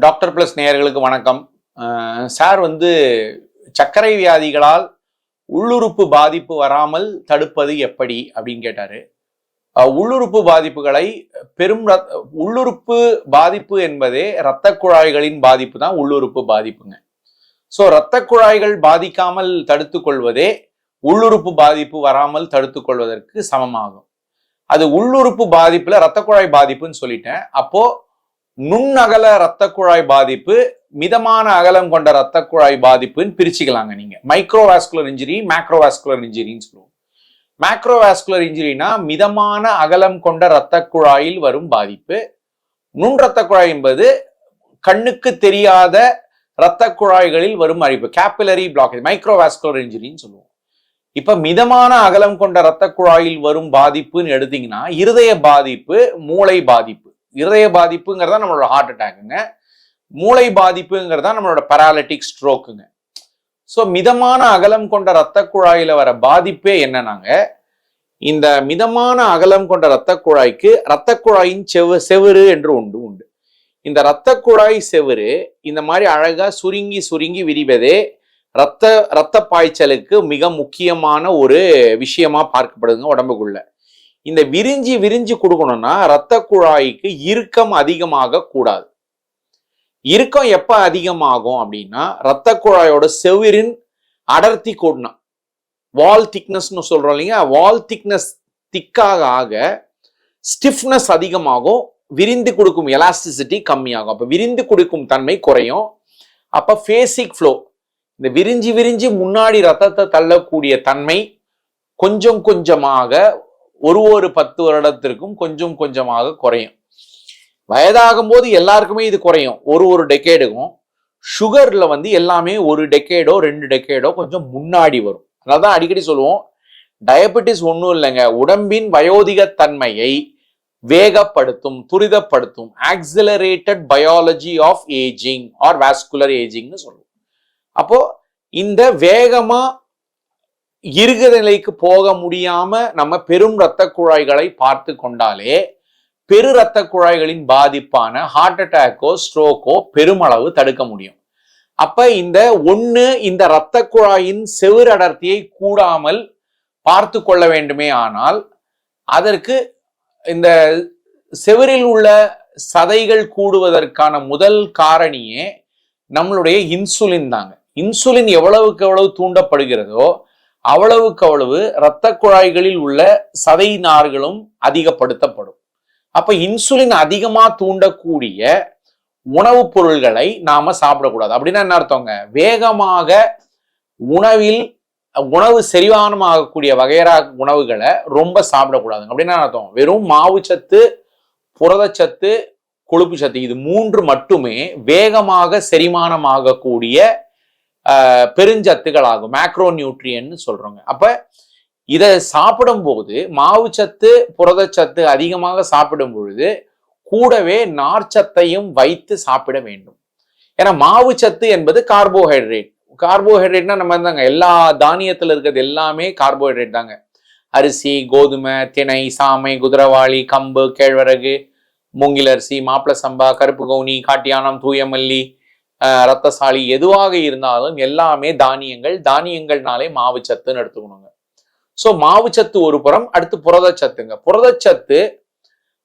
Doctor plus நேயர்களுக்கு வணக்கம். Sir சர்க்கரை வியாதிகளால் உள்ளுறுப்பு பாதிப்பு வராமல் தடுப்பது எப்படி அப்படின்னு கேட்டாரு. உள்ளுறுப்பு பாதிப்புகளை உள்ளுறுப்பு பாதிப்பு என்பதே இரத்த குழாய்களின் பாதிப்பு தான் உள்ளுறுப்பு பாதிப்புங்க. ஸோ இரத்த குழாய்கள் பாதிக்காமல் தடுத்து கொள்வதே உள்ளுறுப்பு பாதிப்பு வராமல் தடுத்து கொள்வதற்கு சமமாகும். அது உள்ளுறுப்பு பாதிப்புல இரத்த குழாய் பாதிப்புன்னு சொல்லிட்டேன். அப்போ நுண்ணகல இரத்த குழாய் பாதிப்பு, மிதமான அகலம் கொண்ட இரத்த குழாய் பாதிப்புன்னு பிரிச்சுக்கலாங்க. நீங்க மைக்ரோவாஸ்குலர் இன்ஜுரி, மேக்ரோவாஸ்குலர் இன்ஜுரின்னு சொல்லுவோம். மேக்ரோவாஸ்குலர் இன்ஜுரினா மிதமான அகலம் கொண்ட இரத்த குழாயில் வரும் பாதிப்பு. நுண் இரத்த குழாய் என்பது கண்ணுக்கு தெரியாத இரத்த குழாய்களில் வரும் அரிப்பு, கேபிலரி பிளாக்கேஜ், மைக்ரோவாஸ்குலர் இன்ஜுரின்னு சொல்லுவோம். இப்ப மிதமான அகலம் கொண்ட இரத்த குழாயில் வரும் பாதிப்புன்னு எடுத்தீங்கன்னா இருதய பாதிப்பு, மூளை பாதிப்பு. இருதய பாதிப்புங்கிறதா நம்மளோட ஹார்ட் அட்டாக்குங்க, மூளை பாதிப்புங்கிறதா நம்மளோட பேராலிட்டிக் ஸ்ட்ரோக்குங்க. ஸோ மிதமான அகலம் கொண்ட இரத்த குழாயில வர பாதிப்பே என்னன்னாங்க, இந்த மிதமான அகலம் கொண்ட இரத்த குழாய்க்கு இரத்த குழாயின் செவுரு என்று உண்டு. இந்த இரத்த குழாய் செவுரு இந்த மாதிரி அழகா சுருங்கி சுருங்கி விரிவதே இரத்த பாய்ச்சலுக்கு மிக முக்கியமான ஒரு விஷயமா பார்க்கப்படுதுங்க உடம்புக்குள்ள. இந்த விரிஞ்சு கொடுக்கணும்னா இரத்த குழாய்க்கு இறுக்கம் அதிகமாக கூடாது. இறுக்கம் எப்ப அதிகமாகும் அப்படின்னா இரத்த குழாயோட செவிரின் அடர்த்தி கூடணும். வால் திக்னஸ்னு சொல்றோம் இல்லைங்க, வால் திக்னஸ் திக்காக ஆக ஸ்டிஃப்னஸ் அதிகமாகும், விரிந்து கொடுக்கும் எலாஸ்டிசிட்டி கம்மியாகும். அப்ப விரிந்து கொடுக்கும் தன்மை குறையும். அப்ப ஃபேசிக் ஃப்ளோ, இந்த விரிஞ்சு முன்னாடி ரத்தத்தை தள்ளக்கூடிய தன்மை கொஞ்சம் கொஞ்சமாக ஒரு 10 வருடத்திற்கும் கொஞ்சம் கொஞ்சமாக குறையும். வயதாகும் போது எல்லாருக்குமே இது குறையும், ஒரு டெக்கேடுக்கும். சுகர்ல எல்லாமே 1 டெக்கேடோ 2 டெக்கேடோ கொஞ்சம் முன்னாடி வரும். அதான் அடிக்கடி சொல்லுவோம், டயபெட்டிஸ் ஒன்றும் இல்லைங்க, உடம்பின் வயோதிக தன்மையை வேகப்படுத்தும், துரிதப்படுத்தும். Accelerated biology of ageing or vascular ஏஜிங்னு சொல்லுவோம். அப்போ இந்த வேகமா இறுக நிலைக்கு போக முடியாம நம்ம பெரும் இரத்த குழாய்களை பார்த்து கொண்டாலே பெரு இரத்த குழாய்களின் பாதிப்பான ஹார்ட் அட்டாக்கோ ஸ்ட்ரோக்கோ பெருமளவு தடுக்க முடியும். அப்ப இந்த இரத்த குழாயின் செவுறு அடர்த்தியை கூடாமல் பார்த்து கொள்ள வேண்டுமே ஆனால் அதற்கு இந்த செவுரில் உள்ள சதைகள் கூடுவதற்கான முதல் காரணியே நம்மளுடைய இன்சுலின் தாங்க. இன்சுலின் எவ்வளவுக்கு எவ்வளவு தூண்டப்படுகிறதோ அவ்வளவுக்கு அவ்வளவு இரத்த குழாய்களில் உள்ள சதை நார்களும் அதிகப்படுத்தப்படும். அப்ப இன்சுலின் அதிகமா தூண்டக்கூடிய உணவுப் பொருள்களை நாம சாப்பிடக்கூடாது. அப்படின்னா என்ன அர்த்தங்க, வேகமாக உணவு செரிமானமாகக்கூடிய வகையறா உணவுகளை ரொம்ப சாப்பிடக்கூடாதுங்க. அப்படின்னா அர்த்தம், வெறும் மாவுச்சத்து, புரதச்சத்து, கொழுப்பு சத்து, இது 3 மட்டுமே வேகமாக செரிமானமாகக்கூடிய பெருஞ்சத்துகள் ஆகும், மேக்ரோ நியூட்ரியன்னு சொல்றோங்க. அப்ப இதை சாப்பிடும் போது மாவுச்சத்து, புரதச்சத்து அதிகமாக சாப்பிடும் பொழுது கூடவே நார்ச்சத்தையும் வைத்து சாப்பிட வேண்டும். ஏன்னா மாவுச்சத்து என்பது கார்போஹைட்ரேட். கார்போஹைட்ரேட்னா நம்ம தாங்க, எல்லா தானியத்துல இருக்கிறது எல்லாமே கார்போஹைட்ரேட் தாங்க. அரிசி, கோதுமை, திணை, சாமை, குதிரவாளி, கம்பு, கேழ்வரகு, மூங்கிலரிசி, மாப்பிள சம்பா, கருப்பு கவுனி, காட்டியானம், தூயமல்லி, ரத்தசாலி, எதுவாக இருந்தாலும் எல்லாமே தானியங்கள். தானியங்கள்னாலே மாவுச்சத்துன்னு எடுத்துக்கணுங்க. ஸோ மாவுச்சத்து ஒரு புறம், அடுத்து புரதச்சத்துங்க. புரதச்சத்து,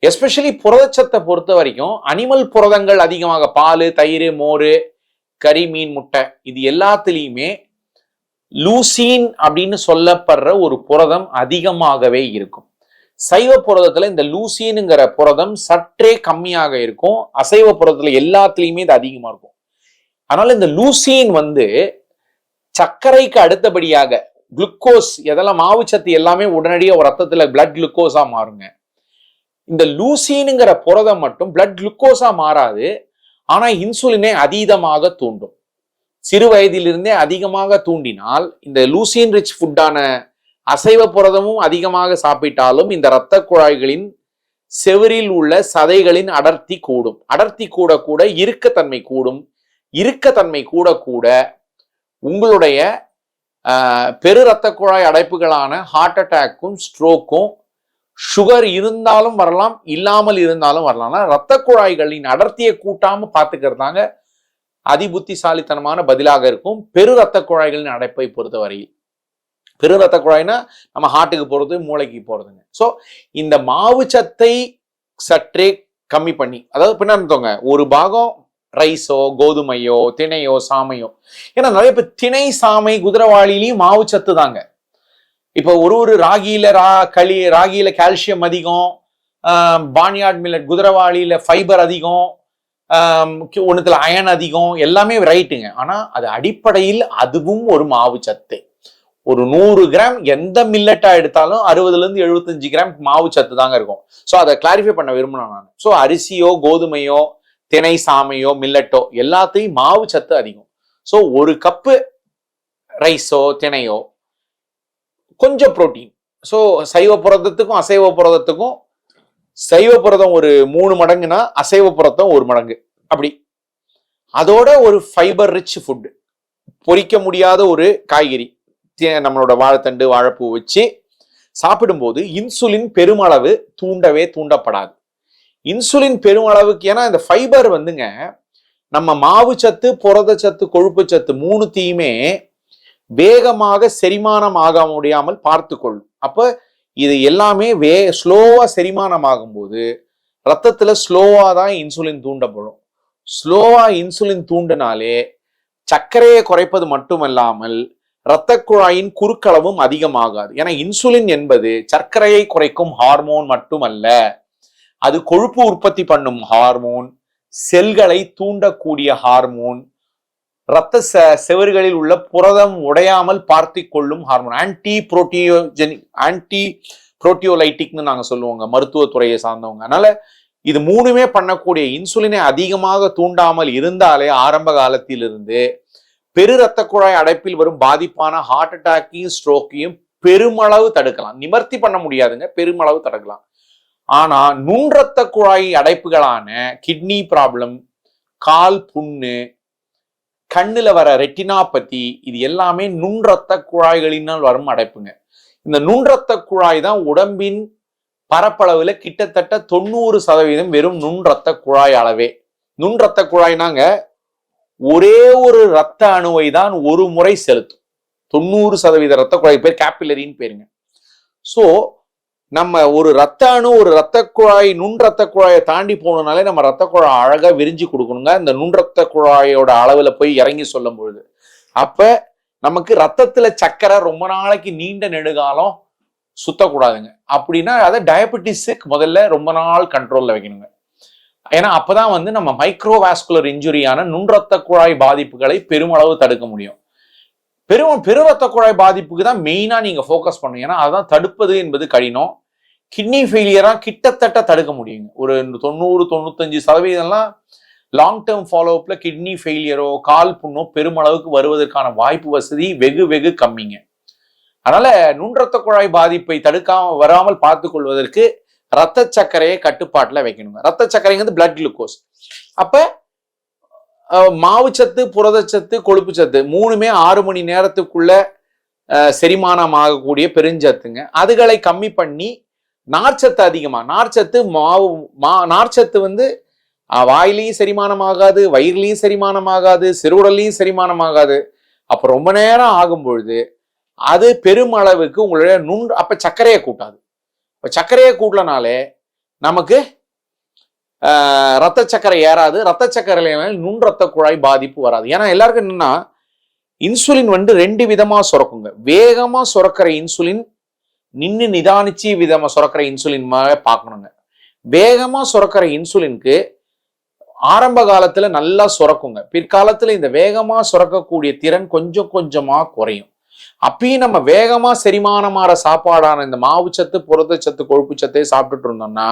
எஸ்பெஷலி புரதச்சத்தை பொறுத்த வரைக்கும் அனிமல் புரதங்கள் அதிகமாக, பால், தயிர், மோர், கறி, மீன், முட்டை, இது எல்லாத்துலேயுமே லூசீன் அப்படின்னு சொல்லப்படுற ஒரு புரதம் அதிகமாகவே இருக்கும். சைவ புரதத்துல இந்த லூசீனுங்கிற புரதம் சற்றே கம்மியாக இருக்கும். அசைவ புரதத்துல எல்லாத்துலேயுமே இது அதிகமா இருக்கும். அதனால இந்த லூசீன் சர்க்கரைக்கு அடுத்தபடியாக குளுக்கோஸ், எதெல்லாம் மாவுச்சத்து எல்லாமே உடனடியாக ஒரு ரத்தத்துல பிளட் குளுக்கோஸா மாறுங்க. இந்த லூசீனுங்கிற புரதம் மட்டும் பிளட் குளுக்கோஸா மாறாது, ஆனா இன்சுலினை அதீதமாக தூண்டும். சிறு வயதிலிருந்தே அதிகமாக தூண்டினால் இந்த லூசீன் ரிச் ஃபுட்டான அசைவ புரதமும் அதிகமாக சாப்பிட்டாலும் இந்த இரத்த குழாய்களின் செவுரில் உள்ள சதைகளின் அடர்த்தி கூடும். அடர்த்தி கூட இறுக்கத்தன்மை கூடும். இறுக்கத்தன்மை கூட உங்களுடைய பெரு இரத்த குழாய் அடைப்புகளான ஹார்ட் அட்டாக்கும் ஸ்ட்ரோக்கும் சுகர் இருந்தாலும் வரலாம், இல்லாமல் இருந்தாலும் வரலாம். ரத்த குழாய்களின் அடர்த்தியை கூட்டாம பார்த்துக்கிறது தாங்க அதிபுத்திசாலித்தனமான பதிலாக இருக்கும் பெரு ரத்த குழாய்களின் அடைப்பை பொறுத்தவரையில். பெரு ரத்த குழாய்னா நம்ம ஹார்ட்டுக்கு போறது, மூளைக்கு போறதுங்க. ஸோ இந்த மாவு சத்தை சற்றே கம்மி பண்ணி, அதாவது பின்னாங்க ஒரு பாகம் ரைஸோ கோதுமையோ திணையோ சாமையோ, ஏன்னா நிறைய பேர் திணை சாமை குதிரைவாளிலையும் மாவு சத்து தாங்க. இப்போ ஒரு ராகியில கால்சியம் அதிகம், பானியார்ட் மில்லட் குதிரைவாளியில ஃபைபர் அதிகம், ஒண்ணுத்துல அயன் அதிகம், எல்லாமே ரைட்டுங்க. ஆனா அது அடிப்படையில் அதுவும் ஒரு மாவு சத்து. ஒரு 100 கிராம் எந்த மில்லட்டா எடுத்தாலும் 60ல இருந்து 75 கிராம் மாவு சத்து தாங்க இருக்கும். ஸோ அதை கிளாரிஃபை பண்ண விரும்பினேன் நான். ஸோ அரிசியோ கோதுமையோ திணை சாமையோ மில்லட்டோ எல்லாத்தையும் மாவு சத்து அதிகம். ஸோ ஒரு கப்பு ரைஸோ திணையோ கொஞ்சம் புரோட்டீன். ஸோ சைவ புரதத்துக்கும் அசைவ புரதத்துக்கும் சைவ புரதம் ஒரு 3 மடங்குனா அசைவ புரதம் 1 மடங்கு அப்படி. அதோட ஒரு ஃபைபர் ரிச் ஃபுட், பொரிக்க முடியாத ஒரு காய்கறி, நம்மளோட வாழைத்தண்டு வாழைப்பூ வச்சு சாப்பிடும்போது இன்சுலின் பெருமளவு தூண்டப்படாது. இன்சுலின் பெருமளவுக்கு, ஏன்னா இந்த ஃபைபர் வந்துங்க நம்ம மாவு சத்து புரத சத்து கொழுப்பு சத்து மூணுத்தையுமே வேகமாக செரிமானம் ஆக முடியாமல் பார்த்து கொள்ளும். அப்ப இது எல்லாமே ஸ்லோவா செரிமானம் ஆகும்போது ரத்தத்துல ஸ்லோவா தான் இன்சுலின் தூண்டப்படும். ஸ்லோவா இன்சுலின் தூண்டினாலே சர்க்கரையை குறைப்பது மட்டுமல்லாமல் இரத்த குழாயின் குறுக்களவும் அதிகமாகாது. ஏன்னா இன்சுலின் என்பது சர்க்கரையை குறைக்கும் ஹார்மோன் மட்டுமல்ல, அது கொழுப்பு உற்பத்தி பண்ணும் ஹார்மோன், செல்களை தூண்டக்கூடிய ஹார்மோன், இரத்த செவறுகளில் உள்ள புரதம் உடையாமல் பார்த்து கொள்ளும் ஹார்மோன், ஆன்டி புரோட்டியோலைட்டிக்னு நாங்க சொல்லுவோங்க மருத்துவத்துறையை சார்ந்தவங்க. அதனால இது மூணுமே பண்ணக்கூடிய இன்சுலினை அதிகமாக தூண்டாமல் இருந்தாலே ஆரம்ப காலத்திலிருந்து பெரு ரத்த குழாய் அடைப்பில் வரும் பாதிப்பான ஹார்ட் அட்டாக்கையும் ஸ்ட்ரோக்கையும் பெருமளவு தடுக்கலாம். நிவர்த்தி பண்ண முடியாதுங்க, பெருமளவு தடுக்கலாம். ஆனா நுண் ரத்த குழாய் அடைப்புகளான கிட்னி ப்ராப்ளம், கால் புண்ணு, கண்ணுல வர ரெட்டினாபதி, இது எல்லாமே நுண் ரத்த குழாய்களினால் வரும் அடைப்புங்க. இந்த நுண் ரத்த குழாய் தான் உடம்பின் பரப்பளவுல கிட்டத்தட்ட 90% வெறும் நுண் ரத்த குழாய் அளவே. நுண் ரத்த குழாய்னாங்க ஒரே ஒரு ரத்த அணுவை தான் ஒரு முறை செலுத்தும். 90% ரத்த குழாய் பேர் கேப்பிலரின்னு பேருங்க. சோ நம்ம ஒரு ரத்த அணு ஒரு ரத்த குழாய் நுண் ரத்த குழாயை தாண்டி போகணும்னாலே நம்ம ரத்த குழாய் அழகா விரிஞ்சு கொடுக்கணுங்க, இந்த நுண் ரத்த குழாயோட அளவுல போய் இறங்கி சொல்லும் பொழுது. அப்ப நமக்கு ரத்தத்துல சக்கரை ரொம்ப நாளைக்கு நீண்ட நெடுகாலம் சுத்தக்கூடாதுங்க. அப்படின்னா அதை டயபெட்டிஸுக்கு முதல்ல ரொம்ப நாள் கண்ட்ரோல்ல வைக்கணுங்க. ஏன்னா அப்பதான் வந்து நம்ம மைக்ரோவாஸ்குலர் இன்ஜுரியான நுண் ரத்த குழாய் பாதிப்புகளை பெருமளவு தடுக்க முடியும். பெரு ரத்த குழாய் பாதிப்புக்கு தான் மெயினா நீங்க ஃபோக்கஸ் பண்ணுங்க. ஏன்னா அதான் தடுப்பது என்பது கடினம். கிட்னி ஃபெயிலியரா கிட்டத்தட்ட தடுக்க முடியுங்க. ஒரு 90-95% லாங் டேர்ம் ஃபாலோஅப்ல கிட்னி ஃபெயிலியரோ கால் புண்ணோ பெருமளவுக்கு வருவதற்கான வாய்ப்பு வசதி வெகு கம்மிங்க. அதனால நுண் ரத்த குழாய் பாதிப்பை வராமல் பார்த்துக் கொள்வதற்கு ரத்த சர்க்கரையை கட்டுப்பாட்டுல வைக்கணுங்க. ரத்த சர்க்கரைங்கிறது பிளட் குளுக்கோஸ். அப்ப மாவுச்சத்து புரதச்சத்து கொழுப்பு சத்து மூணுமே 6 மணி நேரத்துக்குள்ள செரிமானம் ஆகக்கூடிய பெருஞ்சத்துங்க. அதுகளை கம்மி பண்ணி நார்ச்சத்து அதிகமா, நார்ச்சத்து வந்து வாயிலையும் செரிமானம் ஆகாது, வயிறுலையும் செரிமானம் ஆகாது, சிறுகுடல்லையும் செரிமானம் ஆகாது. அப்ப ரொம்ப நேரம் ஆகும் பொழுது அது பெருமளவுக்கு உங்களுடைய அப்ப சர்க்கரையை கூட்டாது. இப்ப சர்க்கரையை கூட்டலனாலே நமக்கு ரத்த சர்க்கரை ஏறாது. ரத்த சர்க்கரையில நுண் ரத்த குழாய் பாதிப்பு வராது. ஏன்னா எல்லாருக்கும் என்னன்னா இன்சுலின் வந்து 2 விதமா சுரக்குங்க. வேகமா சுரக்கிற இன்சுலின், நிதானிச்சு விதமா சுரக்கிற இன்சுலின் பார்க்கணுங்க. வேகமா சுரக்கிற இன்சுலினுக்கு ஆரம்ப காலத்துல நல்லா சுரக்குங்க. பிற்காலத்துல இந்த வேகமா சுரக்கக்கூடிய திறன் கொஞ்சம் கொஞ்சமா குறையும். அப்பயும் நம்ம வேகமா செரிமானமாற சாப்பாடான இந்த மாவுச்சத்து புரதச்சத்து கொழுப்பு சத்தை சாப்பிட்டுட்டு இருந்தோம்னா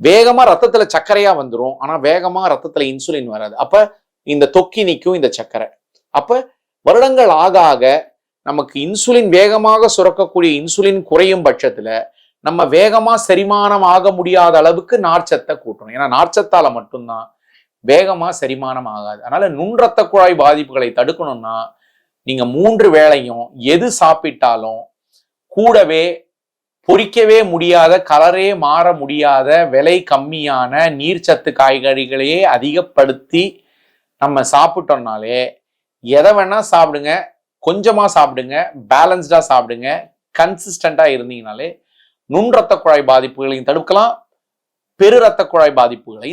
வேகமா ரத்தத்துல சர்க்கரையா வந்துடும். ஆனா வேகமா ரத்தத்துல இன்சுலின் வராது. அப்ப இந்த தொக்கி நிற்கும் இந்த சர்க்கரை. அப்ப வருடங்கள் ஆக நமக்கு இன்சுலின் வேகமாக சுரக்கக்கூடிய இன்சுலின் குறையும் பட்சத்துல நம்ம வேகமா செரிமானம் ஆக முடியாத அளவுக்கு நார்ச்சத்தை கூட்டணும். ஏன்னா நார்ச்சத்தால மட்டும்தான் வேகமா செரிமானம் ஆகாது. அதனால நுண் ரத்த குழாய் பாதிப்புகளை தடுக்கணும்னா நீங்க 3 வேளையும் எது சாப்பிட்டாலும் கூடவே பொரிக்கவே முடியாத, கலரே மாற முடியாத, விலை கம்மியான நீர்ச்சத்து காய்கறிகளையே அதிகப்படுத்தி நம்ம சாப்பிட்டோம்னாலே எதை வேணா சாப்பிடுங்க, கொஞ்சமா சாப்பிடுங்க, பேலன்ஸ்டா சாப்பிடுங்க, கன்சிஸ்டண்டா இருந்தீங்கனாலே நுண் ரத்த குழாய் பாதிப்புகளையும் தடுக்கலாம், பெரு ரத்த குழாய் பாதிப்புகளை